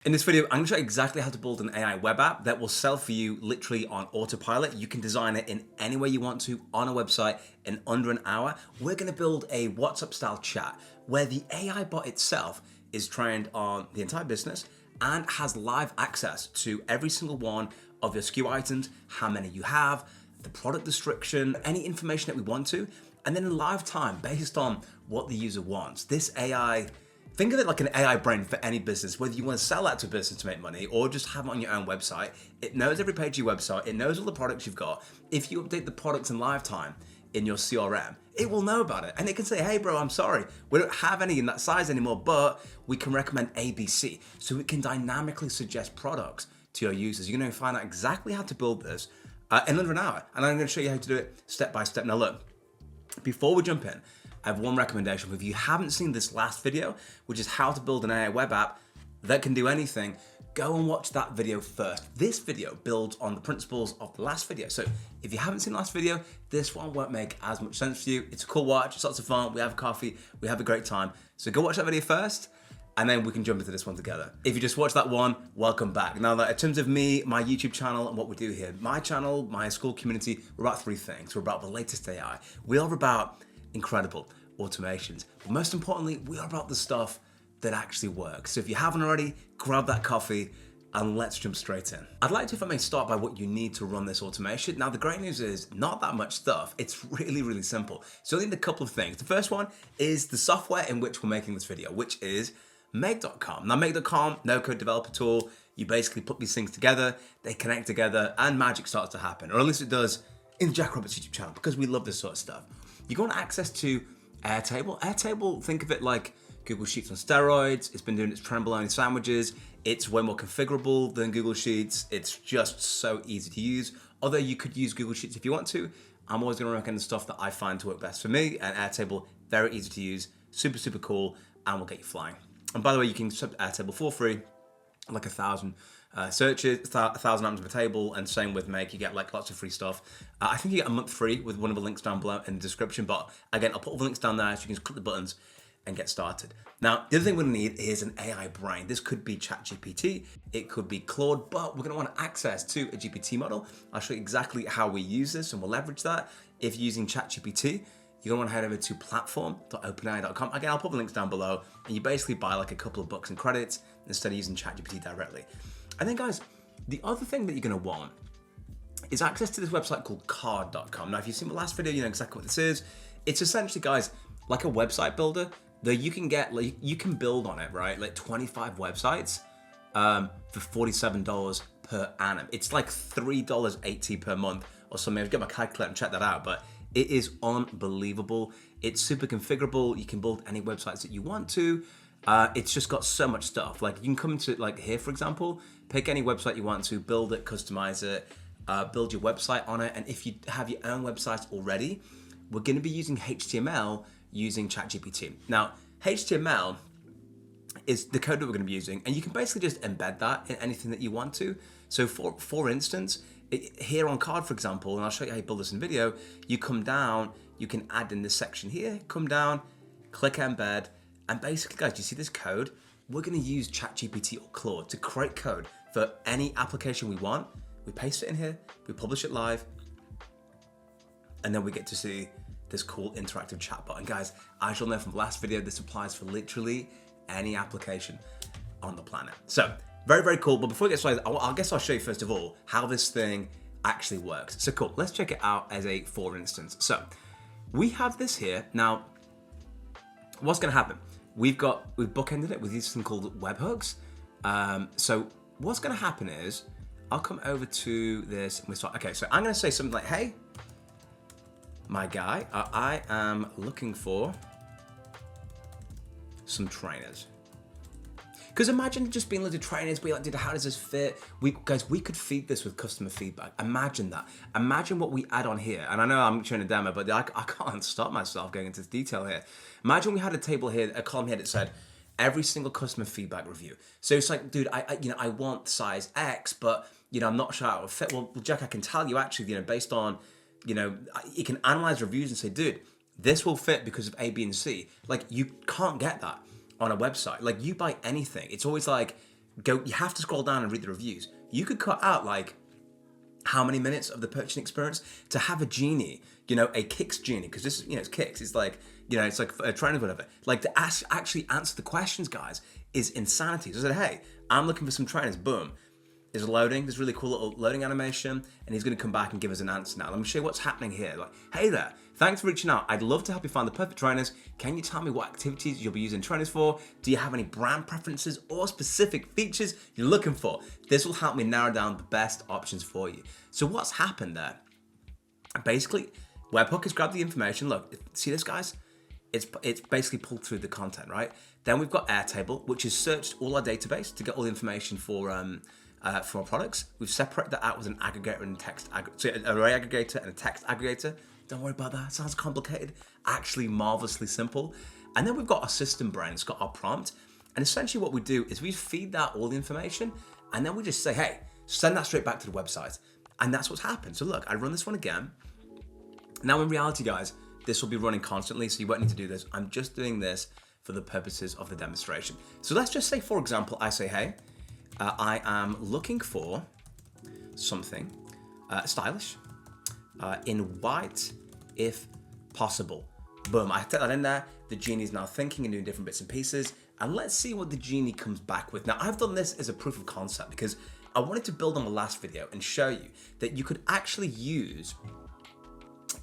In this video, I'm going to show you exactly how to build an AI web app that will sell for you literally on autopilot. You can design it in any way you want to on a website in under an hour. We're going to build a WhatsApp style chat where the AI bot itself is trained on the entire business and has live access to every single one of your SKU items, how many you have, the product description, any information that we want to, and then in live time based on what the user wants. This AI, think of it like an AI brain for any business, whether you want to sell that to a business to make money or just have it on your own website. It knows every page of your website. It knows all the products you've got. If you update the products in live time in your CRM, it will know about it. And it can say, hey bro, I'm sorry, we don't have any in that size anymore, but we can recommend ABC. So it can dynamically suggest products to your users. You're going to find out exactly how to build this in under an hour. And I'm going to show you how to do it step by step. Now look, before we jump in, I have one recommendation. If you haven't seen this last video, which is how to build an AI web app that can do anything, go and watch that video first. This video builds on the principles of the last video. So if you haven't seen the last video, this one won't make as much sense for you. It's a cool watch, it's lots of fun, we have coffee, we have a great time. So go watch that video first, and then we can jump into this one together. If you just watched that one, welcome back. Now, in terms of me, my YouTube channel, and what we do here, my channel, my school community, we're about three things. We're about the latest AI. We are about incredible automations. But most importantly, we are about the stuff that actually works. So if you haven't already, grab that coffee and let's jump straight in. I'd like to, if I may, start by what you need to run this automation. Now, the great news is not that much stuff. It's really, really simple. So I need a couple of things. The first one is the software in which we're making this video, which is Make.com. Now, Make.com, no-code developer tool. You basically put these things together, they connect together, and magic starts to happen. Or at least it does in Jack Roberts' YouTube channel, because we love this sort of stuff. You go on access to Airtable. Airtable, think of it like Google Sheets on steroids. It's been doing its tremboloni sandwiches. It's way more configurable than Google Sheets. It's just so easy to use. Although you could use Google Sheets if you want to. I'm always going to recommend the stuff that I find to work best for me. And Airtable, very easy to use, super, super cool, and will get you flying. And by the way, you can sub Airtable for free, like 1,000 searches, 1,000 items per table, and same with Make. You get like lots of free stuff. I think you get a month free with one of the links down below in the description. But again, I'll put all the links down there so you can just click the buttons and get started. Now, the other thing we're gonna need is an AI brain. This could be ChatGPT, it could be Claude, but we're gonna want access to a GPT model. I'll show you exactly how we use this and we'll leverage that. If you're using ChatGPT, you're gonna wanna head over to platform.openai.com. Again, I'll put the links down below, and you basically buy like a couple of bucks in credits instead of using ChatGPT directly. And then guys, the other thing that you're gonna want is access to this website called card.com. Now, if you've seen the last video, you know exactly what this is. It's essentially, guys, like a website builder that you can get, like, you can build on it, right? Like 25 websites for $47 per annum. It's like $3.80 per month or something. I'll get my calculator and check that out, but it is unbelievable. It's super configurable. You can build any websites that you want to. It's just got so much stuff. Like you can come to like here, for example, pick any website you want to, build it, customize it, build your website on it. And if you have your own website already, we're gonna be using HTML using ChatGPT. Now, HTML is the code that we're gonna be using, and you can basically just embed that in anything that you want to. So for instance, here on Card, for example, and I'll show you how you build this in video, you come down, you can add in this section here, come down, click embed, and basically, guys, you see this code? We're gonna use ChatGPT or Claude to create code for any application we want. We paste it in here, we publish it live, and then we get to see this cool interactive chatbot. And guys, as you'll know from the last video, this applies for literally any application on the planet. So very, very cool. But before we get started, I guess I'll show you first of all how this thing actually works. So cool, let's check it out as a for instance. So we have this here. Now, what's gonna happen? We've bookended it with this thing called webhooks. So what's gonna happen is, I'll come over to this and we start, okay, so I'm gonna say something like, hey, my guy, I am looking for some trainers. Because imagine just being loads of trainers, be like, dude, how does this fit? Guys, we could feed this with customer feedback. Imagine that. Imagine what we add on here. And I know I'm showing a demo, but I can't stop myself going into detail here. Imagine we had a table here, a column here that said, every single customer feedback review. So it's like, dude, I want size X, but I'm not sure how it will fit. Well, Jack, I can tell you actually, based on, you can analyze reviews and say, dude, this will fit because of A, B, and C. Like, you can't get that on a website. Like, you buy anything, it's always like, you have to scroll down and read the reviews. You could cut out like how many minutes of the purchasing experience to have a genie, a Kicks genie, because this, it's Kicks. It's like, it's like a trainer or whatever. Like to actually answer the questions, guys, is insanity. So I said, hey, I'm looking for some trainers. Boom. Is loading, this really cool little loading animation, and he's going to come back and give us an answer now. Let me show you what's happening here. Like, hey there, thanks for reaching out. I'd love to help you find the perfect trainers. Can you tell me what activities you'll be using trainers for? Do you have any brand preferences or specific features you're looking for? This will help me narrow down the best options for you. So what's happened there? Basically, Webhook has grabbed the information. Look, see this, guys? It's basically pulled through the content, right? Then we've got Airtable, which has searched all our database to get all the information for our products. We've separated that out with an aggregator and an array aggregator and a text aggregator. Don't worry about that. It sounds complicated. Actually, marvelously simple. And then we've got our system brain. It's got our prompt. And essentially what we do is we feed that all the information, and then we just say, hey, send that straight back to the website. And that's what's happened. So look, I run this one again. Now in reality, guys, this will be running constantly, so you won't need to do this. I'm just doing this for the purposes of the demonstration. So let's just say, for example, I say, hey, I am looking for something stylish in white, if possible. Boom, I type that in there. The genie's now thinking and doing different bits and pieces. And let's see what the genie comes back with. Now, I've done this as a proof of concept because I wanted to build on the last video and show you that you could actually use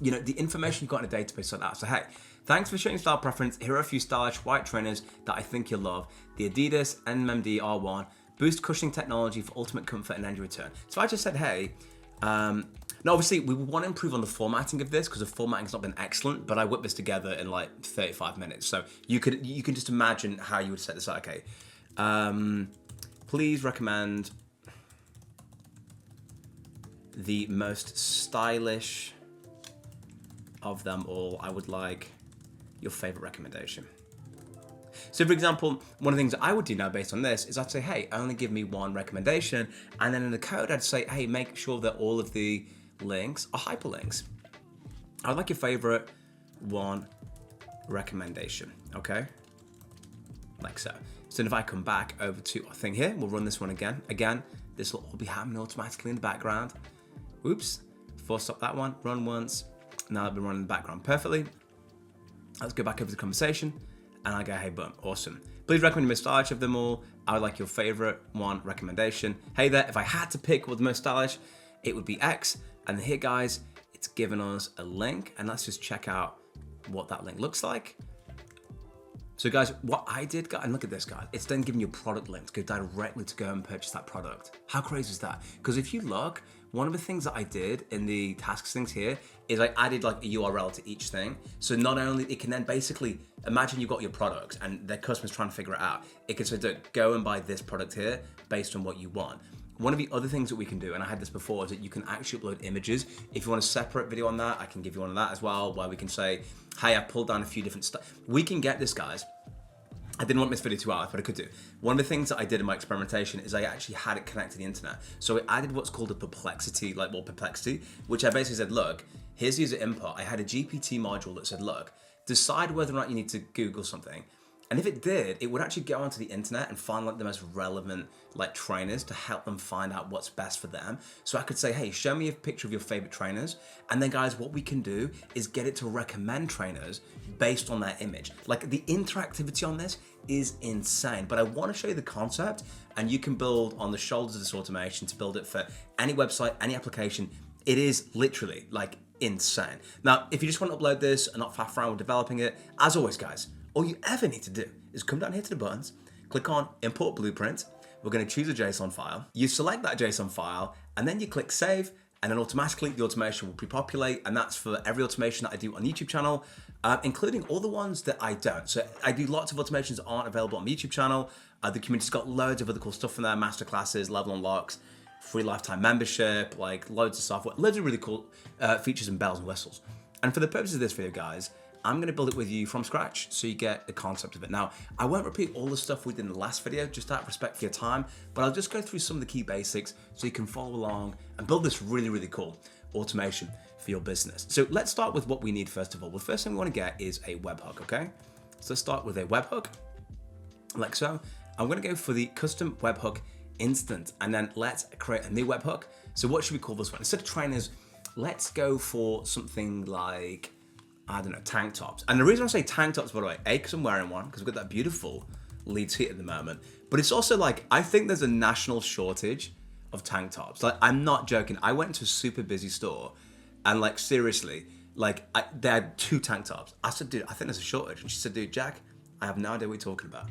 the information you've got in a database like that. So, hey, thanks for sharing style preference. Here are a few stylish white trainers that I think you'll love. The Adidas NMD R1. Boost cushioning technology for ultimate comfort and energy return. So I just said, hey, now obviously we want to improve on the formatting of this because the formatting's not been excellent, but I whipped this together in like 35 minutes. So you can just imagine how you would set this up. Okay, please recommend the most stylish of them all. I would like your favorite recommendation. So for example, one of the things that I would do now based on this is I'd say, hey, only give me one recommendation. And then in the code, I'd say, hey, make sure that all of the links are hyperlinks. I'd like your favorite one recommendation, okay? Like so. So then if I come back over to our thing here, we'll run this one again. Again, this will all be happening automatically in the background. Oops, force stop that one, run once. Now I've been running in the background perfectly. Let's go back over to the conversation. And I go, hey, boom, awesome. Please recommend the most stylish of them all. I would like your favorite one recommendation. Hey there, if I had to pick what's the most stylish, it would be X. And here, guys, it's given us a link. And let's just check out what that link looks like. So guys, what I did, and look at this, guys, it's then giving you a product link to go directly to go and purchase that product. How crazy is that? Because if you look, one of the things that I did in the tasks things here is I added like a URL to each thing. So not only it can then basically, imagine you've got your products and the customer's trying to figure it out. It can say, go and buy this product here based on what you want. One of the other things that we can do, and I had this before, is that you can actually upload images. If you want a separate video on that, I can give you one of that as well, where we can say, hey, I pulled down a few different stuff. We can get this, guys. I didn't want this video 2 hours, but I could do. One of the things that I did in my experimentation is I actually had it connect to the internet. So I added what's called a perplexity, which I basically said, look, here's user input. I had a GPT module that said, look, decide whether or not you need to Google something. And if it did, it would actually go onto the internet and find like the most relevant like trainers to help them find out what's best for them. So I could say, hey, show me a picture of your favorite trainers. And then guys, what we can do is get it to recommend trainers based on that image. Like the interactivity on this is insane, but I want to show you the concept and you can build on the shoulders of this automation to build it for any website, any application. It is literally like insane. Now, if you just want to upload this and not faff around with developing it, as always, guys, all you ever need to do is come down here to the buttons, click on Import Blueprint. We're going to choose a JSON file. You select that JSON file, and then you click Save, and then automatically the automation will pre-populate, and that's for every automation that I do on the YouTube channel, including all the ones that I don't. So I do lots of automations that aren't available on the YouTube channel. The community's got loads of other cool stuff in there, masterclasses, level unlocks, free lifetime membership, like loads of software, loads of really cool features and bells and whistles. And for the purposes of this video, guys, I'm going to build it with you from scratch so you get the concept of it. Now, I won't repeat all the stuff we did in the last video, just out of respect for your time, but I'll just go through some of the key basics so you can follow along and build this really, really cool automation for your business. So let's start with what we need first of all. The first thing we want to get is a webhook, okay? So let's start with a webhook, like so. I'm gonna go for the custom webhook instant, and then let's create a new webhook. So what should we call this one? Instead of trainers, let's go for something like, I don't know, tank tops. And the reason I say tank tops, by the way, A, because I'm wearing one, because we've got that beautiful Leeds heat at the moment, but it's also like, I think there's a national shortage of tank tops. Like, I'm not joking. I went to a super busy store, and like, seriously, like, they had 2 tank tops. I said, dude, I think there's a shortage. And she said, dude, Jack, I have no idea what you're talking about.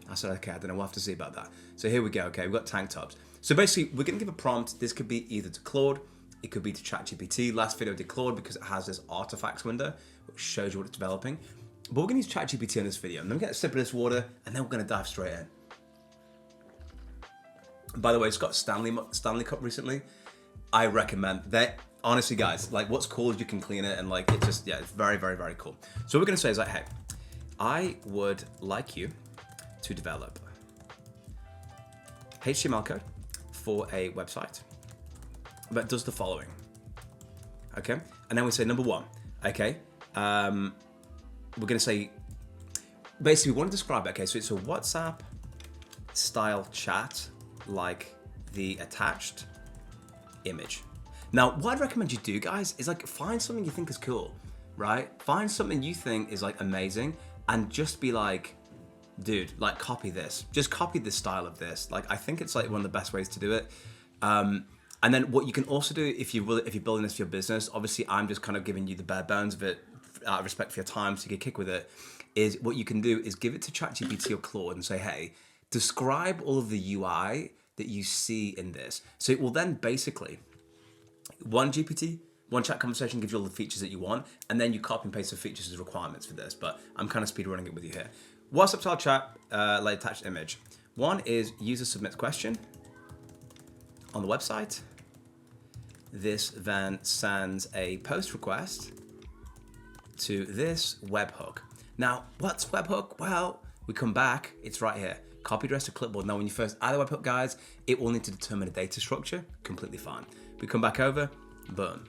I said, okay, I don't know, we'll have to see about that. So here we go, okay, we've got tank tops. So basically, we're gonna give a prompt. This could be either to Claude, it could be to ChatGPT. Last video I did Claude because it has this artifacts window, which shows you what it's developing. But we're gonna use ChatGPT in this video. And then we get a sip of this water, and then we're gonna dive straight in. By the way, it's got Stanley Cup recently. I recommend that. Honestly, guys, like, what's cool is you can clean it, and like, it's just, yeah, it's very, very, very cool. So what we're gonna say is like, hey, I would like you to develop HTML code for a website that does the following, okay? And then we say number 1, okay? We're gonna say, basically we want to describe it, okay? So it's a WhatsApp style chat, like the attached image. Now, what I'd recommend you do, guys, is like, find something you think is cool, right? Find something you think is like amazing, and just be like, dude, like, copy this. Just copy the style of this. Like, I think it's like one of the best ways to do it. And then what you can also do, if you're building this for your business, obviously I'm just kind of giving you the bare bones of it out of respect for your time, so you get a kick with it, is what you can do is give it to ChatGPT or Claude and say, hey, describe all of the UI that you see in this. So it will then basically, one chat conversation gives you all the features that you want, and then you copy and paste the features as requirements for this, but I'm kind of speed running it with you here. WhatsApp style chat, like attached image. 1 is user submits question on the website. This then sends a post request to this webhook. Now, what's webhook? Well, we come back, it's right here. Copy address to clipboard. Now, when you first add a webhook, guys, it will need to determine a data structure, completely fine. We come back over, boom.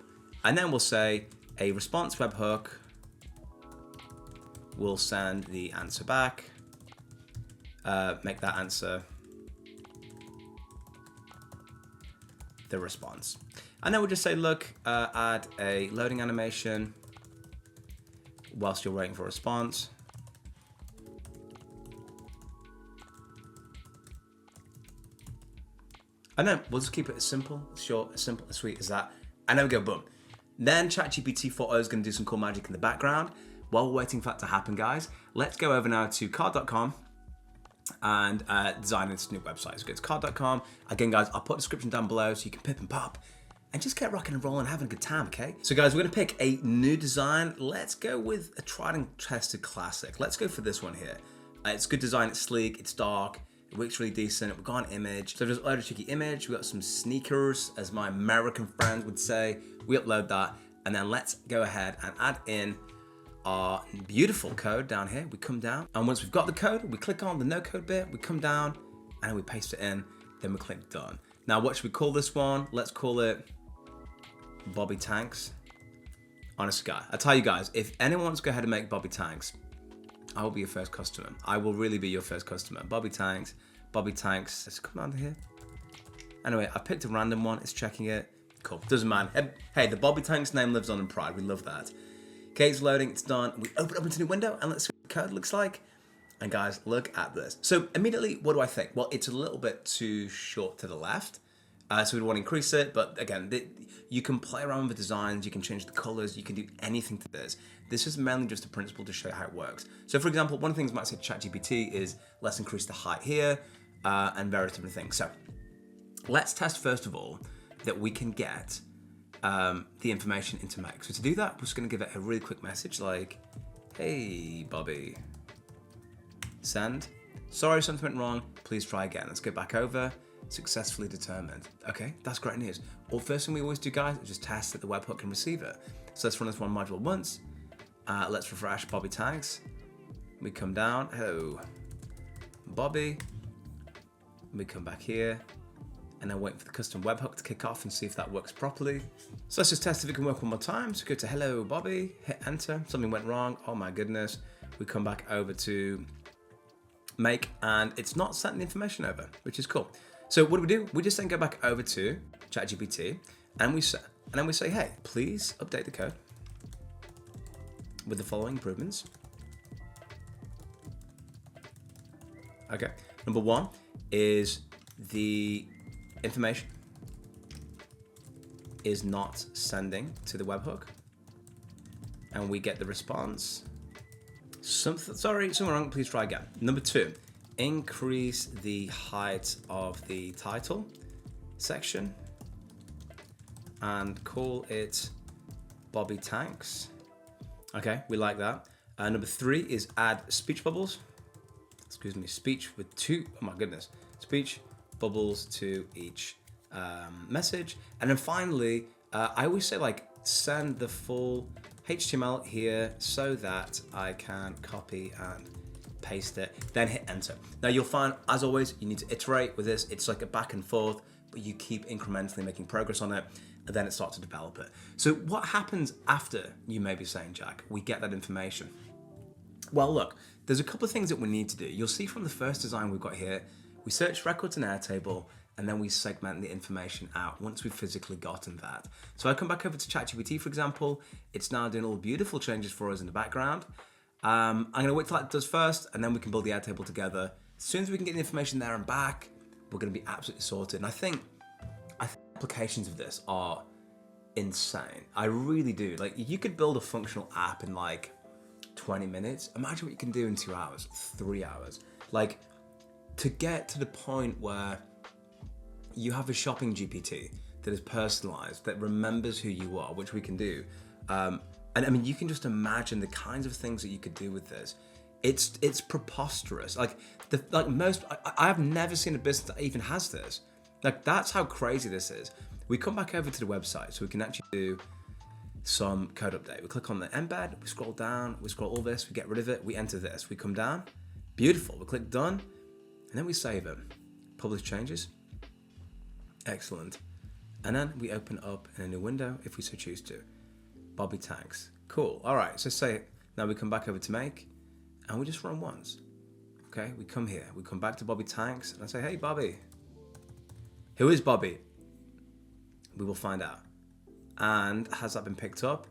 And then we'll say a response webhook will send the answer back, make that answer the response. And then we'll just say, look, add a loading animation whilst you're waiting for a response. And then we'll just keep it as simple, as short, as simple, as sweet as that. And then we go, boom. Then ChatGPT 4.0 is going to do some cool magic in the background. While we're waiting for that to happen, guys, let's go over now to card.com and design this new website. So go to card.com. Again, guys, I'll put a description down below so you can pip and pop and just get rocking and rolling and having a good time, okay? So guys, we're gonna pick a new design. Let's go with a tried and tested classic. Let's go for this one here. It's good design, it's sleek, it's dark, it looks really decent. We've got an image. So there's a cheeky image. We've got some sneakers, as my American friends would say. We upload that, and then let's go ahead and add in our beautiful code down here. We come down, and once we've got the code, we click on the no code bit, we come down, and we paste it in, then we click done. Now, what should we call this one? Let's call it Bobby Tanks. Honest guy, I tell you guys, if anyone wants to go ahead and make Bobby Tanks, I will be your first customer. I will really be your first customer. Bobby Tanks. Let's come down to here. Anyway, I picked a random one. It's checking it. Cool. Doesn't matter. Hey, the Bobby Tanks name lives on in pride. We love that. Okay, it's loading. It's done. We open up into a new window and let's see what the code looks like. And guys, look at this. So immediately, what do I think? Well, it's a little bit too short to the left. So we'd want to increase it, but again, you can play around with the designs, you can change the colors, you can do anything to this. This is mainly just a principle to show you how it works. So for example, one of the things I might say to ChatGPT is, let's increase the height here, and various different things. So let's test first of all, that we can get the information into Make. So to do that, we're just gonna give it a really quick message like, hey, Bobby, send. Sorry, something went wrong, please try again. Let's go back over. Successfully determined. Okay, that's great news. Well, first thing we always do, guys, is just test that the webhook can receive it. So let's run this one module once. Let's refresh Bobby Tags. We come down. Hello, Bobby. We come back here, and then wait for the custom webhook to kick off and see if that works properly. So let's just test if it can work one more time. So go to hello, Bobby. Hit enter. Something went wrong. Oh my goodness. We come back over to make, and it's not sending the information over, which is cool. So what do? We just then go back over to ChatGPT, and then we say, hey, please update the code with the following improvements. Okay, number one is the information is not sending to the webhook, and we get the response. Something wrong, please try again. Number two, increase the height of the title section and call it Bobby Tanks. Okay, we like that. Number three is add speech bubbles. Speech with two, oh my goodness, speech bubbles to each message. And then finally, I always say like send the full HTML here so that I can copy and paste it, then hit enter. Now you'll find, as always, you need to iterate with this. It's like a back and forth, but you keep incrementally making progress on it, and then it starts to develop it. So what happens after, you may be saying, Jack, we get that information? Well, look, there's a couple of things that we need to do. You'll see from the first design we've got here, we search records in Airtable, and then we segment the information out once we've physically gotten that. So I come back over to ChatGPT, for example. It's now doing all the beautiful changes for us in the background. I'm gonna wait till that does first, and then we can build the Airtable together. As soon as we can get the information there and back, we're gonna be absolutely sorted. And I think applications of this are insane. I really do. Like, you could build a functional app in like 20 minutes. Imagine what you can do in 2 hours, 3 hours. Like, to get to the point where you have a shopping GPT that is personalized, that remembers who you are, which we can do. And I mean, you can just imagine the kinds of things that you could do with this. It's preposterous. I have never seen a business that even has this. Like, that's how crazy this is. We come back over to the website so we can actually do some code update. We click on the embed, we scroll down, we scroll all this, we get rid of it, we enter this, we come down, beautiful, we click done, and then we save it. Publish changes, excellent. And then we open up in a new window if we so choose to. Bobby Tanks, cool. All right, so say, now we come back over to make, and we just run once. Okay, we come here, we come back to Bobby Tanks, and I say, hey Bobby. Who is Bobby? We will find out. And has that been picked up?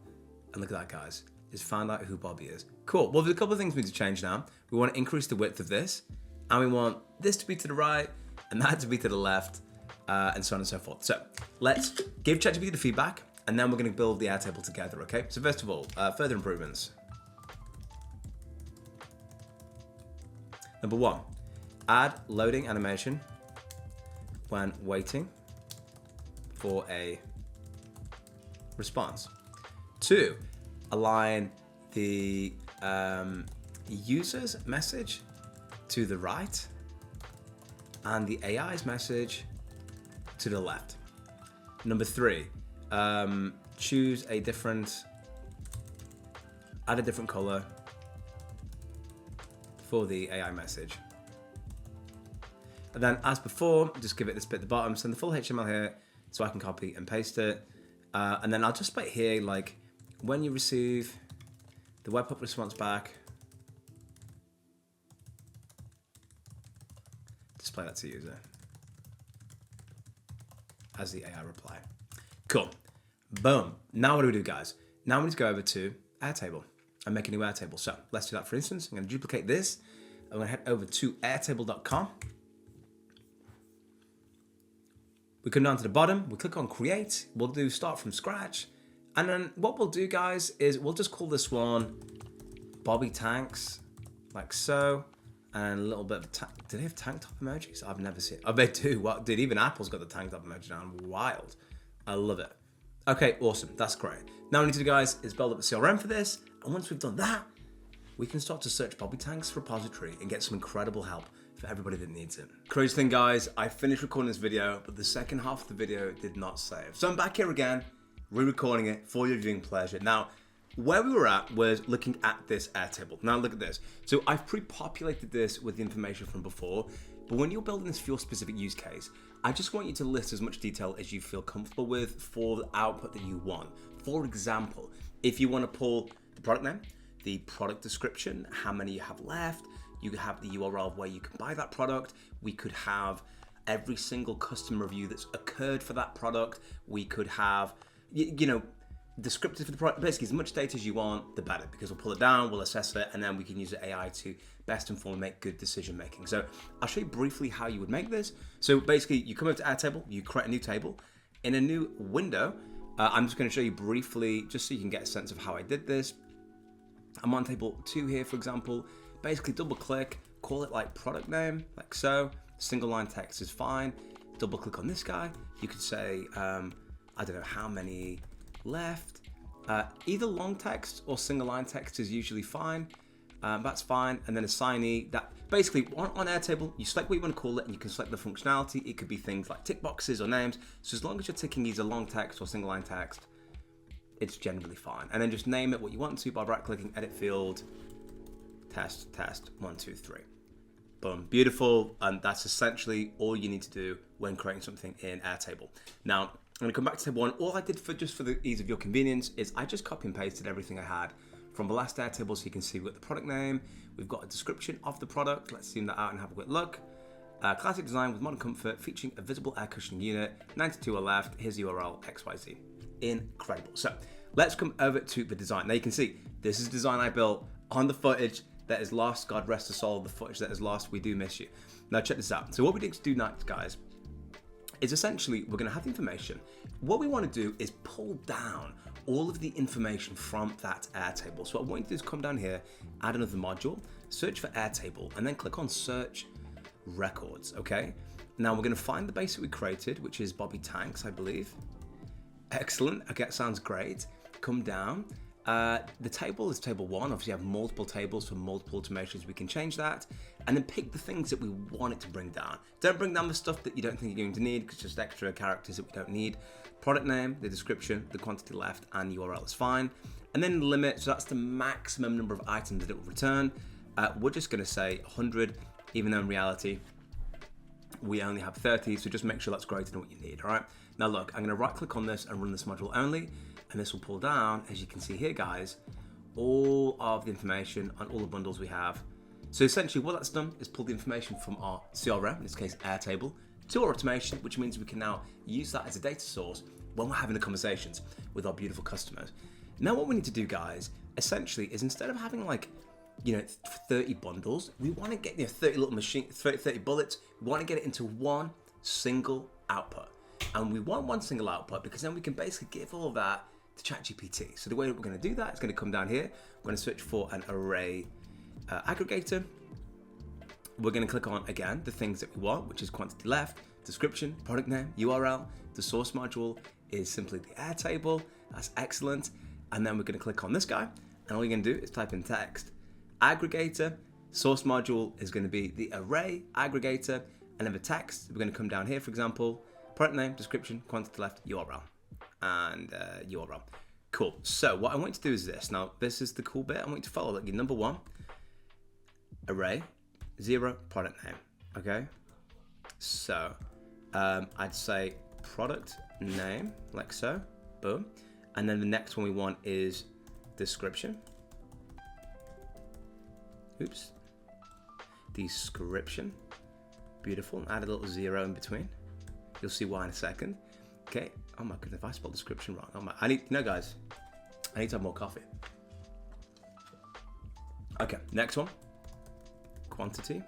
And look at that, guys. It's found out who Bobby is. Cool. Well, there's a couple of things we need to change now. We want to increase the width of this, and we want this to be to the right, and that to be to the left, and so on and so forth. So let's give ChatGPT the feedback, and then we're going to build the Airtable together, okay? So first of all, further improvements. Number one, add loading animation when waiting for a response. 2, align the user's message to the right and the AI's message to the left. Number 3, choose a different, add a different color for the AI message. And then, as before, just give it this bit at the bottom, send the full HTML here so I can copy and paste it. And then I'll just put here, like, when you receive the webhook response back, display that to user as the AI reply. Cool. Boom. Now what do we do, guys? Now we need to go over to Airtable and make a new Airtable. So let's do that. For instance, I'm going to duplicate this. I'm going to head over to airtable.com. We come down to the bottom, we click on create, we'll do start from scratch. And then what we'll do, guys, is we'll just call this one Bobby Tanks, like so. And a little bit of, do they have tank top emojis? I've never seen it. Oh, they do. What? Dude, even Apple's got the tank top emoji down. Wild. I love it. Okay, awesome. That's great. Now what we need to do, guys, is build up a CRM for this. And once we've done that, we can start to search Bobby Tanks repository and get some incredible help for everybody that needs it. Crazy thing, guys, I finished recording this video, but the second half of the video did not save. So I'm back here again, re-recording it for your viewing pleasure. Now, where we were at was looking at this Airtable. Now look at this. So I've pre-populated this with the information from before, but when you're building this for your specific use case, I just want you to list as much detail as you feel comfortable with for the output that you want. For example, if you want to pull the product name, the product description, how many you have left, You could have the URL where you can buy that product. We could have every single customer review that's occurred for that product. We could have, you know, descriptive for the product. Basically, as much data as you want, the better, because we'll pull it down, we'll assess it, and then we can use the AI to best inform and make good decision making. So I'll show you briefly how you would make this. So basically, you come over to Airtable, you create a new table. In a new window, I'm just going to show you briefly, just so you can get a sense of how I did this. I'm on table 2 here, for example. Basically, double click, call it like product name, like so. Single line text is fine. Double click on this guy. You could say, I don't know how many left. Either long text or single line text is usually fine. That's fine. And then assignee, that basically on Airtable, you select what you want to call it and you can select the functionality. It could be things like tick boxes or names. So as long as you're ticking either long text or single line text, it's generally fine. And then just name it what you want to by right clicking, edit field, test, 1, 2, 3. Boom, beautiful. And that's essentially all you need to do when creating something in Airtable. Now, I'm going to come back to table 1. All I did for the ease of your convenience is I just copy and pasted everything I had from the last Airtable, so you can see we've got the product name, we've got a description of the product. Let's zoom that out and have a quick look. Classic design with modern comfort, featuring a visible air cushioning unit, 92 on left, here's the URL, XYZ. Incredible. So let's come over to the design. Now you can see, this is a design I built on the footage that is lost. God rest the soul of the footage that is lost. We do miss you. Now check this out. So what we need to do next, guys, is essentially we're going to have the information. What we want to do is pull down all of the information from that Airtable. So what I want you to do is come down here, add another module, search for Airtable, and then click on search records, okay? Now we're going to find the base that we created, which is Bobby Tanks, I believe. Excellent. Okay, that sounds great. Come down. The table is table 1. Obviously, you have multiple tables for multiple automations. We can change that, and then pick the things that we want it to bring down. Don't bring down the stuff that you don't think you're going to need, because it's just extra characters that we don't need. Product name, the description, the quantity left, and URL is fine. And then limit, so that's the maximum number of items that it will return. We're just going to say 100, even though in reality we only have 30. So just make sure that's greater than what you need. All right. Now look, I'm going to right click on this and run this module only. And this will pull down, as you can see here, guys, all of the information on all the bundles we have. So essentially what that's done is pull the information from our CRM, in this case Airtable, to our automation, which means we can now use that as a data source when we're having the conversations with our beautiful customers. Now what we need to do, guys, essentially is instead of having 30 bundles, we want to get 30 little 30 bullets, we want to get it into one single output. And we want one single output because then we can basically give all of that to ChatGPT. So the way that we're going to do that is going to come down here. We're going to search for an array aggregator. We're going to click on, again, the things that we want, which is quantity left, description, product name, URL. The source module is simply the Airtable. That's excellent. And then we're going to click on this guy. And all you're going to do is type in text. Aggregator. Source module is going to be the array aggregator. And then the text, we're going to come down here, for example, product name, description, quantity left, URL. And URL. Cool. So what I want you to do is this. Now, this is the cool bit. I want you to follow like your number 1, array, 0, product name. Okay. So I'd say product name, like so. Boom. And then the next one we want is description. Oops. Description. Beautiful. And add a little 0 in between. You'll see why in a second. Okay. Oh my goodness, if I spelled description wrong. Oh my, guys, I need to have more coffee. Okay, next one. Quantity.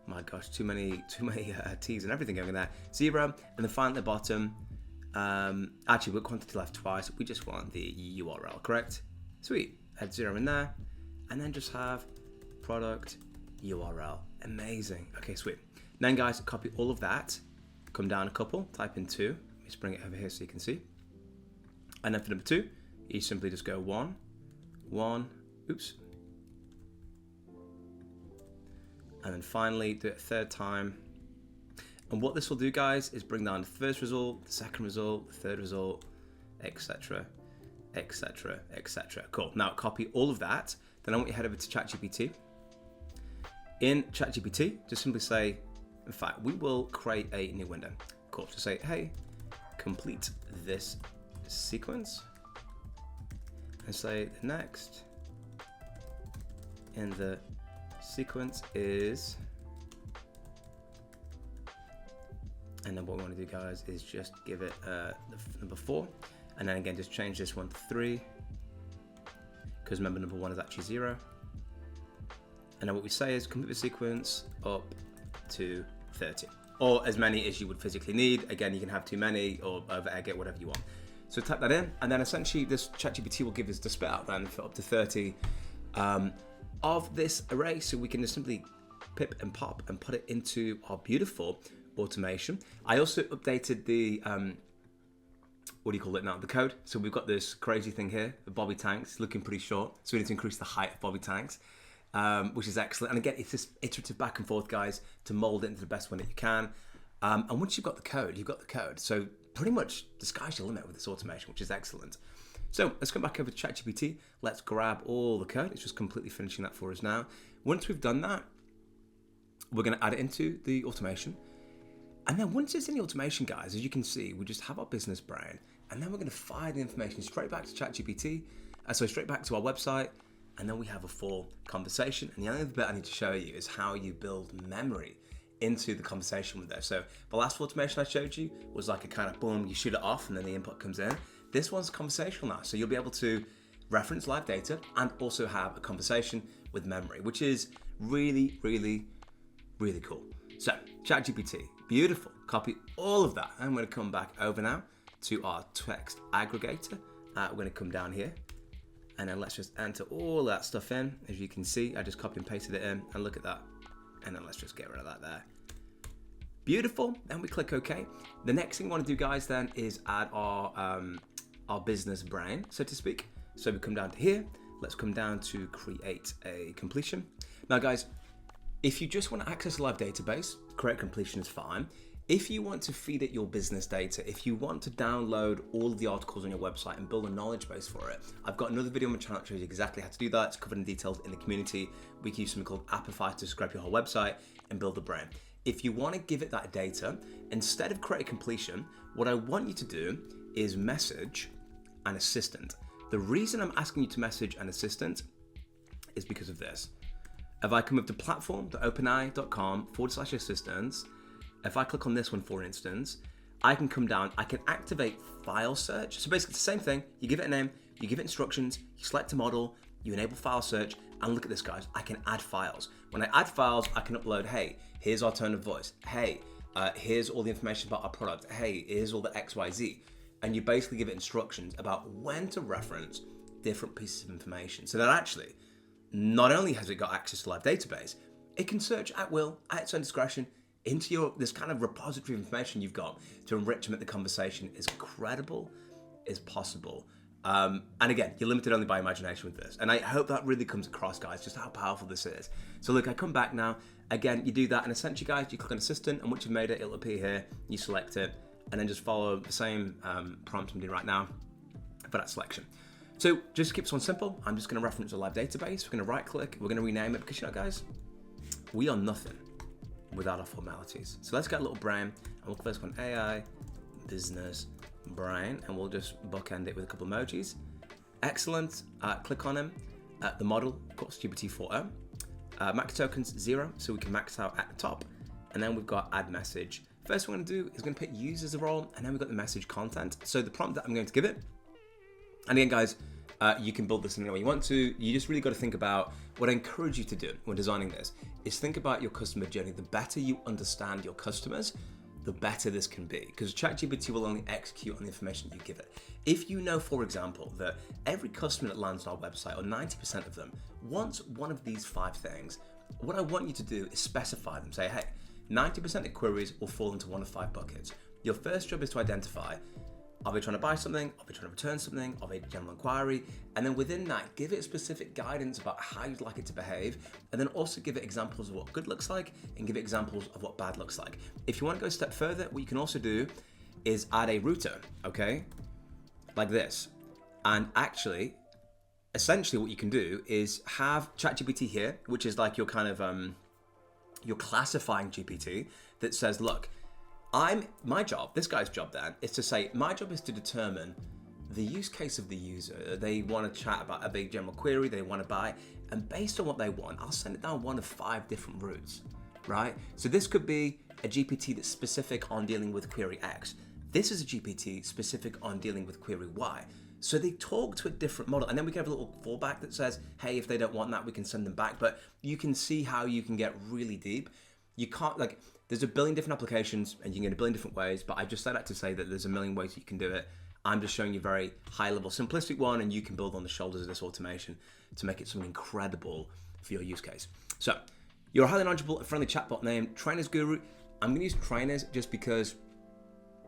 My gosh, too many T's and everything going there. 0, and then finally at the bottom. Actually, with quantity left twice, we just want the URL, correct? Sweet. Add 0 in there, and then just have product URL. Amazing. Okay, sweet. Then guys, copy all of that, come down a couple, type in 2. Let me just bring it over here so you can see. And then for number 2, you simply just go 1, 1, oops. And then finally do it a third time. And what this will do, guys, is bring down the first result, the second result, the third result, etc., etc., etc. Cool. Now copy all of that. Then I want you to head over to ChatGPT. In ChatGPT, just simply say, in fact, we will create a new window. Cool. Just say, hey, complete this sequence. and say the next in the sequence is, and then what we want to do, guys, is just give it the number 4, and then again just change this one to 3, because remember number 1 is actually 0. And then what we say is complete the sequence up to 30, or as many as you would physically need. Again, you can have too many or over egg it, whatever you want. So type that in, and then essentially this ChatGPT will give us the spit out then for up to 30 of this array. So we can just simply pip and pop and put it into our beautiful automation. I also updated the what do you call it now? The code. So we've got this crazy thing here, the Bobby Tanks, looking pretty short. So we need to increase the height of Bobby Tanks, which is excellent. And again, it's this iterative back and forth, guys, to mold it into the best one that you can. And once you've got the code, you've got the code. So pretty much the sky's your limit with this automation, which is excellent. So let's come back over to ChatGPT. Let's grab all the code. It's just completely finishing that for us now. Once we've done that, we're going to add it into the automation. And then once it's in the automation, guys, as you can see, we just have our business brain, and then we're going to fire the information straight back to ChatGPT, so straight back to our website, and then we have a full conversation. And the only bit I need to show you is how you build memory into the conversation with this. So the last automation I showed you was like a kind of boom, you shoot it off and then the input comes in. This one's conversational now, so you'll be able to reference live data and also have a conversation with memory, which is really, really, really cool. So ChatGPT, beautiful. Copy all of that. I'm going to come back over now to our text aggregator. We're going to come down here, and then let's just enter all that stuff in. As you can see, I just copy and pasted it in, and look at that. And then let's just get rid of that there. Beautiful. Then we click OK. The next thing we want to do, guys, then is add our business brain, so to speak. So we come down to here. Let's come down to create a completion. Now, guys, if you just want to access a live database, create completion is fine. If you want to feed it your business data, if you want to download all of the articles on your website and build a knowledge base for it, I've got another video on my channel that shows you exactly how to do that. It's covered in details in the community. We can use something called Apify to scrape your whole website and build the brain. If you want to give it that data, instead of create a completion, what I want you to do is message an assistant. The reason I'm asking you to message an assistant is because of this. If I come up to platform.openai.com/assistants, if I click on this one, for instance, I can come down, I can activate file search. So basically it's the same thing. You give it a name, you give it instructions, you select a model, you enable file search, and look at this, guys. I can add files. When I add files, I can upload, hey, here's our tone of voice. Hey, here's all the information about our product. Hey, here's all the XYZ. And you basically give it instructions about when to reference different pieces of information. So that actually, not only has it got access to live database, it can search at will, at its own discretion, into this kind of repository of information you've got to enrich and make the conversation as credible as possible. And again, you're limited only by imagination with this. And I hope that really comes across, guys, just how powerful this is. So look, I come back now. Again, you do that, and essentially, guys, you click on Assistant, and once you've made it, it'll appear here. You select it, and then just follow the same prompt I'm doing right now for that selection. So just to keep this one simple, I'm just going to reference a live database. We're going to right-click. We're going to rename it because, you know, guys, we are nothing without our formalities. So let's get a little brain, and we'll first go on AI, business, brain, and we'll just bookend it with a couple emojis. Excellent. Click on him. The model, of course, GPT-4o. Max tokens 0, so we can max out at the top. And then we've got add message. First what we're going to do is going to put use as a role, and then we've got the message content. So the prompt that I'm going to give it, and again, guys, you can build this in any way you want to. You just really got to think about what I encourage you to do when designing this is think about your customer journey. The better you understand your customers, the better this can be, because ChatGPT will only execute on the information you give it. If you know, for example, that every customer that lands on our website, or 90% of them, wants one of these 5 things, what I want you to do is specify them. Say, hey, 90% of queries will fall into 1 of 5 buckets. Your first job is to identify, are they trying to buy something? Are they trying to return something? Are they a general inquiry? And then within that, give it specific guidance about how you'd like it to behave. And then also give it examples of what good looks like and give it examples of what bad looks like. If you want to go a step further, what you can also do is add a router, okay? Like this. And actually, essentially what you can do is have ChatGPT here, which is like your kind of, your classifying GPT that says, look, my job, this guy's job then, is to say, my job is to determine the use case of the user. They want to chat about a big general query they want to buy, and based on what they want, I'll send it down one of 5 different routes, right? So this could be a GPT that's specific on dealing with query X. This is a GPT specific on dealing with query Y. So they talk to a different model, and then we can have a little fallback that says, hey, if they don't want that, we can send them back. But you can see how you can get really deep. You can't, like, there's a billion different applications and you can get a billion different ways, but I just said that to say that there's a million ways you can do it. I'm just showing you a very high level, simplistic one, and you can build on the shoulders of this automation to make it something incredible for your use case. So you're a highly knowledgeable and friendly chatbot named Trainers Guru. I'm going to use trainers just because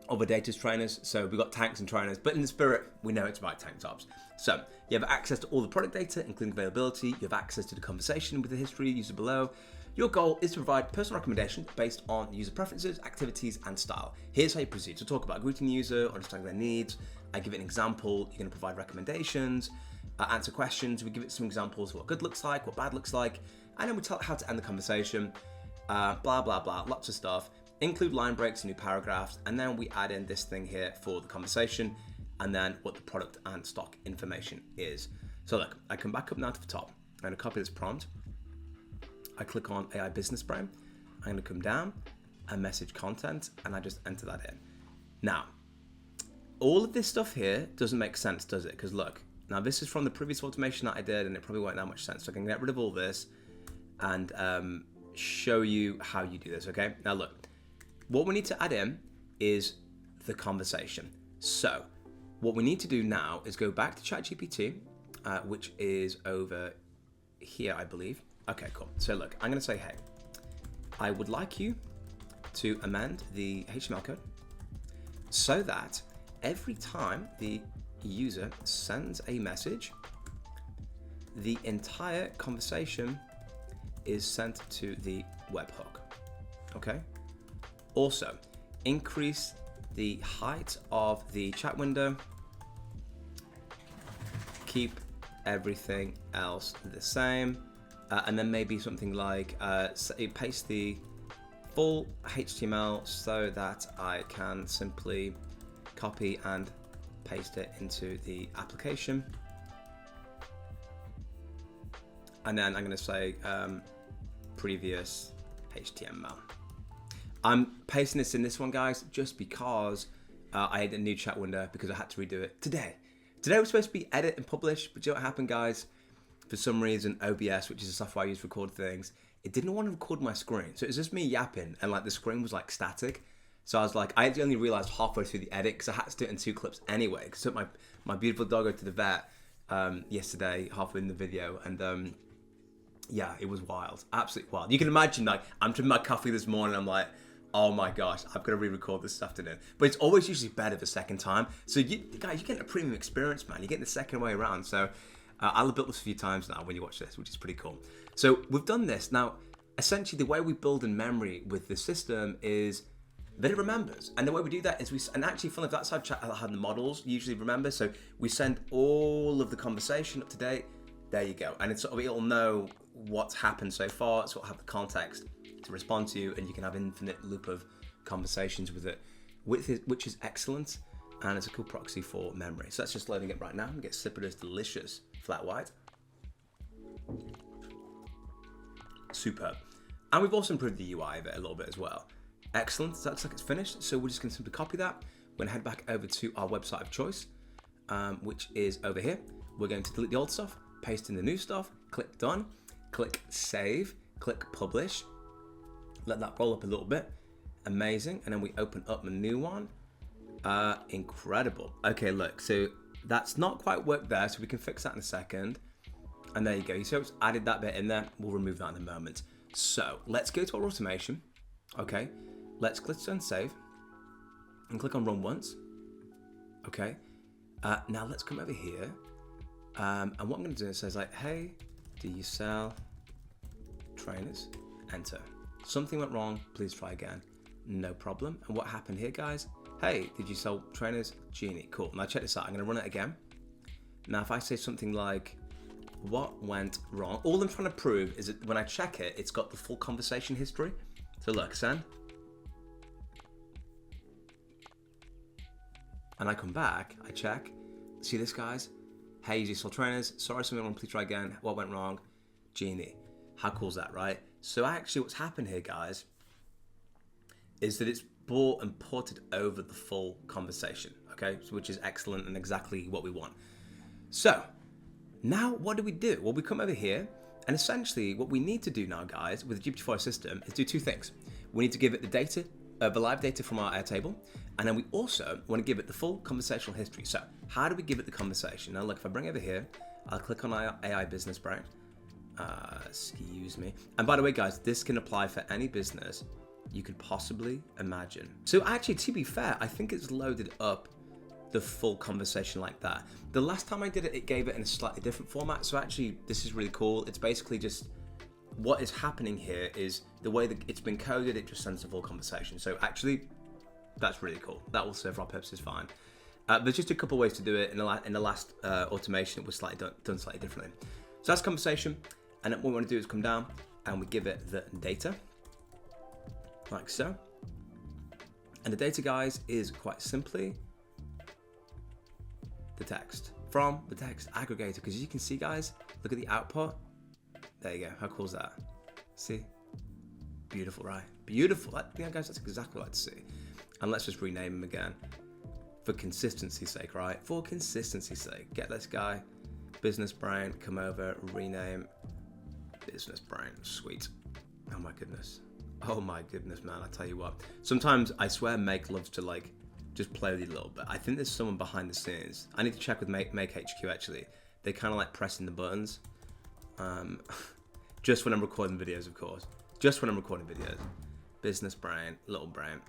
other data's trainers. So we've got tanks and trainers, but in the spirit, we know it's about tank tops. So you have access to all the product data, including availability. You have access to the conversation with the history user below. Your goal is to provide personal recommendations based on user preferences, activities, and style. Here's how you proceed. So talk about greeting the user, understanding their needs. I give it an example. You're going to provide recommendations, answer questions. We give it some examples of what good looks like, what bad looks like, and then we tell it how to end the conversation. Blah, blah, blah, lots of stuff. Include line breaks and new paragraphs, and then we add in this thing here for the conversation, and then what the product and stock information is. So look, I come back up now to the top. I'm going to copy this prompt. I click on AI Business Brain. I'm going to come down and message content, and I just enter that in. Now, all of this stuff here doesn't make sense, does it? Because look, now this is from the previous automation that I did, and it probably won't have much sense. So I can get rid of all this and show you how you do this, okay? Now look, what we need to add in is the conversation. So what we need to do now is go back to ChatGPT, which is over here, I believe. Okay, cool. So look, I'm going to say, hey, I would like you to amend the HTML code so that every time the user sends a message, the entire conversation is sent to the webhook. Okay? Also, increase the height of the chat window. Keep everything else the same. And then maybe something like paste the full HTML so that I can simply copy and paste it into the application. And then I'm going to say previous HTML. I'm pasting this in this one, guys, just because I had a new chat window because I had to redo it today. Today was supposed to be edit and publish, but do you know what happened, guys? For some reason, OBS, which is a software I use to record things, it didn't want to record my screen. So it was just me yapping, and like the screen was like static. So I was like, I only realized halfway through the edit because I had to do it in 2 clips anyway. Because I took my beautiful doggo to the vet yesterday, halfway in the video, and yeah, it was wild, absolutely wild. You can imagine, like, I'm drinking my coffee this morning, I'm like, oh my gosh, I've got to re-record this afternoon. But it's always usually better the second time. So you guys, you're getting a premium experience, man. You're getting the second way around. So I'll have built this a few times now when you watch this, which is pretty cool. So we've done this. Now, essentially the way we build in memory with the system is that it remembers. And the way we do that is and actually, funnily, that's how the models usually remember. So we send all of the conversation up to date. There you go. And it'll know what's happened so far. So it'll have the context to respond to you, and you can have infinite loop of conversations with it, which is excellent. And it's a cool proxy for memory. So that's just loading it right now. We get sip of this delicious flat white. Superb. And we've also improved the UI of it a little bit as well. Excellent. So that looks like it's finished. So we're just going to simply copy that. We're going to head back over to our website of choice, which is over here. We're going to delete the old stuff, paste in the new stuff, click done, click save, click publish. Let that roll up a little bit. Amazing. And then we open up a new one. Incredible. Okay, look, so that's not quite worked there, so we can fix that in a second. And there you go. You see how it's added that bit in there? We'll remove that in a moment. So let's go to our automation. Okay, let's click on save and click on run once. Okay, now let's come over here. And what I'm going to do is say, like, hey, do you sell trainers? Enter. Something went wrong. Please try again. No problem. And what happened here, guys? Hey, did you sell trainers? Genie. Cool. Now check this out. I'm going to run it again. Now, if I say something like, what went wrong? All I'm trying to prove is that when I check it, it's got the full conversation history. So look, send. And I come back, I check. See this, guys? Hey, you sold trainers. Sorry, something wrong. Please try again. What went wrong? Genie. How cool is that, right? So actually what's happened here, guys, is that it's brought and ported over the full conversation, okay? Which is excellent and exactly what we want. So now what do? Well, we come over here, and essentially what we need to do now, guys, with the GPT-4 system is do two things. We need to give it the data, the live data from our Airtable, and then we also want to give it the full conversational history. So how do we give it the conversation? Now look, if I bring it over here, I'll click on our AI business brain. Excuse me. And by the way, guys, this can apply for any business you could possibly imagine. So actually, to be fair, I think it's loaded up the full conversation like that. The last time I did it, it gave it in a slightly different format. So actually, this is really cool. It's basically just what is happening here is the way that it's been coded, it just sends the full conversation. So actually, that's really cool. That will serve our purposes fine. There's just a couple ways to do it. In the last automation, it was done slightly differently. So that's conversation. And then what we want to do is come down and we give it the data, like so. And the data, guys, is quite simply the text from the text aggregator. Because as you can see, guys, look at the output. There you go. How cool is that? See? Beautiful, right? Beautiful. Yeah, guys, that's exactly what I like to see. And let's just rename him again for consistency's sake, right? For consistency's sake. Get this guy, business brain, come over, rename. Business brain, sweet. Oh my goodness. Oh my goodness, man. I tell you what. Sometimes I swear Make loves to like just play with you a little bit. I think there's someone behind the scenes. I need to check with Make HQ actually. They kind of like pressing the buttons. Just when I'm recording videos, of course. Just when I'm recording videos. Business brain, little brain.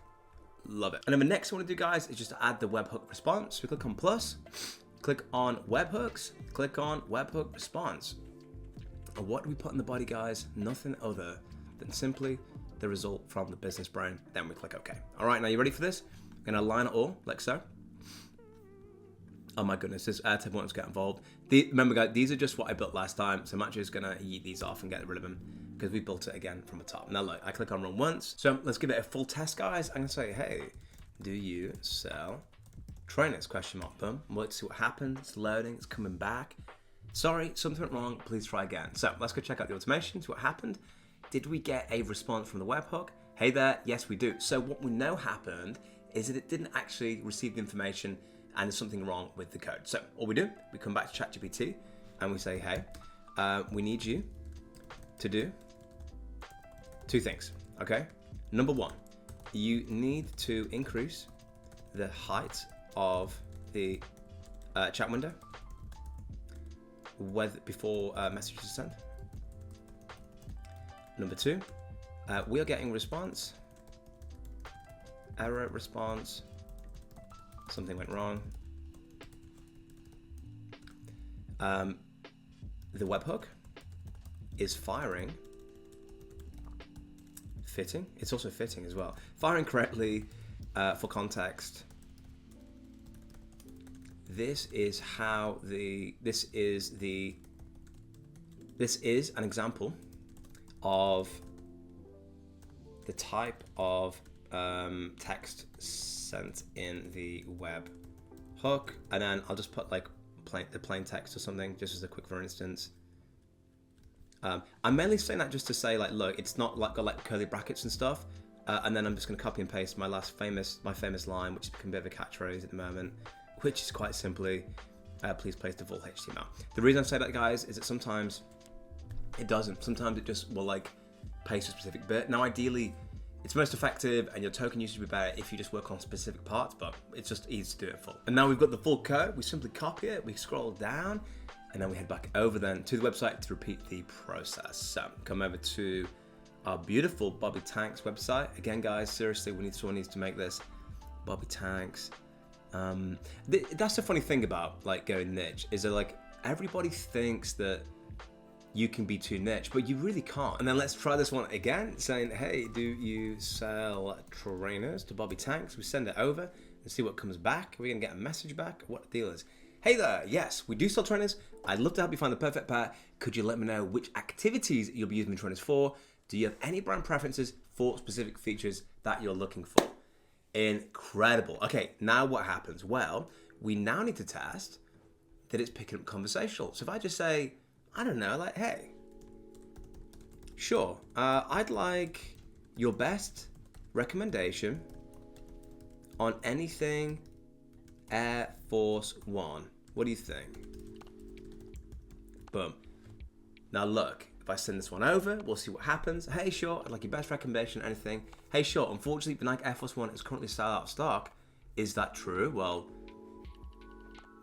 Love it. And then the next thing I want to do, guys, is just to add the webhook response. We click on plus, click on webhooks, click on webhook response. And what do we put in the body, guys? Nothing other than simply the result from the business brain. Then we click OK. All right, now you ready for this? I'm going to align it all like so. Oh my goodness, this Airtable wants to get involved. Remember, guys, these are just what I built last time. So I'm actually just going to yeet these off and get rid of them because we built it again from the top. Now look, I click on run once. So let's give it a full test, guys. I'm going to say, hey, do you sell trainers? Question mark, boom. Let's see what happens. It's loading, it's coming back. Sorry, something went wrong, please try again. So let's go check out the automation, see what happened. Did we get a response from the webhook? Hey there, yes we do. So what we know happened is that it didn't actually receive the information and there's something wrong with the code. So all we do, we come back to ChatGPT and we say, hey, we need you to do two things, okay? Number one, you need to increase the height of the chat window before messages are sent. Number two, we are getting response, error response, something went wrong. The webhook is firing, fitting. It's also fitting as well. Firing correctly. For context, this is an example of the type of text sent in the web hook, and then I'll just put like the plain text or something just as a quick for instance. I'm mainly saying that just to say like, look, it's not like got like curly brackets and stuff, and then I'm just going to copy and paste my famous line, which can be a bit of a catchphrase at the moment, which is quite simply, please place the full HTML. The reason I say that, guys, is that sometimes it doesn't. Sometimes it just will like paste a specific bit. Now, ideally, it's most effective and your token usage will be better if you just work on specific parts, but it's just easy to do it full. And now we've got the full code. We simply copy it, we scroll down, and then we head back over then to the website to repeat the process. So come over to our beautiful Bobby Tanks website. Again, guys, seriously, someone needs to make this. Bobby Tanks. That's the funny thing about like going niche is that like everybody thinks that you can be too niche, but you really can't. And then let's try this one again, saying, hey, do you sell trainers to Bobby Tanks? We send it over and see what comes back. Are we gonna get a message back? What the deal is? Hey there, yes, we do sell trainers. I'd love to help you find the perfect pair. Could you let me know which activities you'll be using the trainers for? Do you have any brand preferences for specific features that you're looking for? Incredible. Okay, now what happens? Well, we now need to test that it's picking up conversational. So if I just say, I don't know, like, hey, sure, I'd like your best recommendation on anything Air Force One. What do you think? Boom. Now look, if I send this one over, we'll see what happens. Hey, sure, I'd like your best recommendation on anything. Hey, sure, unfortunately, the Nike Air Force One is currently sold out of stock. Is that true? Well,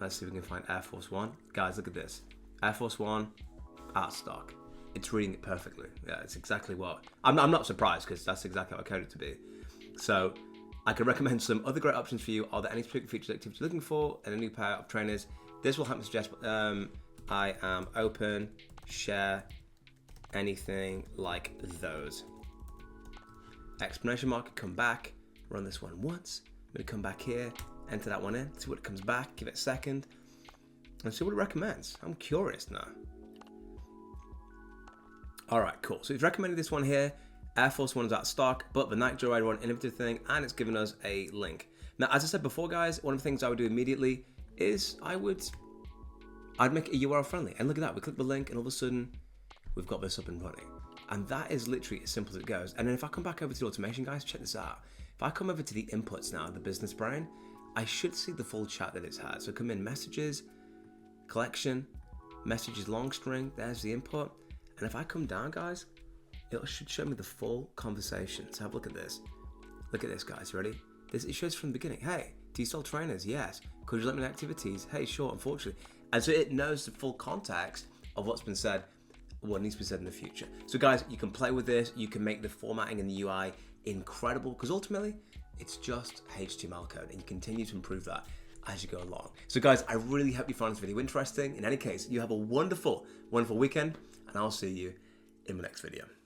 let's see if we can find Air Force One. Guys, look at this. Air Force One, out of stock. It's reading it perfectly. Yeah, it's exactly what... I'm not surprised because that's exactly what I coded it to be. So I could recommend some other great options for you. Are there any particular features or activities you're looking for and a new pair of trainers? This will help me suggest I am open, share anything like those. Exclamation mark, come back, run this one once. I'm gonna come back here, enter that one in, see what it comes back, give it a second, and see what it recommends. I'm curious now. All right, cool. So it's recommended this one here. Air Force One is out of stock, but the Nike Joyride one, innovative thing, and it's given us a link. Now, as I said before, guys, one of the things I would do immediately is I'd make it URL friendly. And look at that, we click the link and all of a sudden we've got this up and running. And that is literally as simple as it goes. And then if I come back over to the automation, guys, check this out. If I come over to the inputs now, the business brain, I should see the full chat that it's had. So come in messages, collection, messages long string, there's the input. And if I come down, guys, it should show me the full conversation. So have a look at this. Look at this, guys, ready? It shows from the beginning. Hey, do you sell trainers? Yes. Could you let me know activities? Hey, sure, unfortunately. And so it knows the full context of what's been said, what needs to be said in the future. So guys, you can play with this. You can make the formatting in the UI incredible because ultimately it's just HTML code and you continue to improve that as you go along. So guys, I really hope you found this video interesting. In any case, you have a wonderful, wonderful weekend and I'll see you in the next video.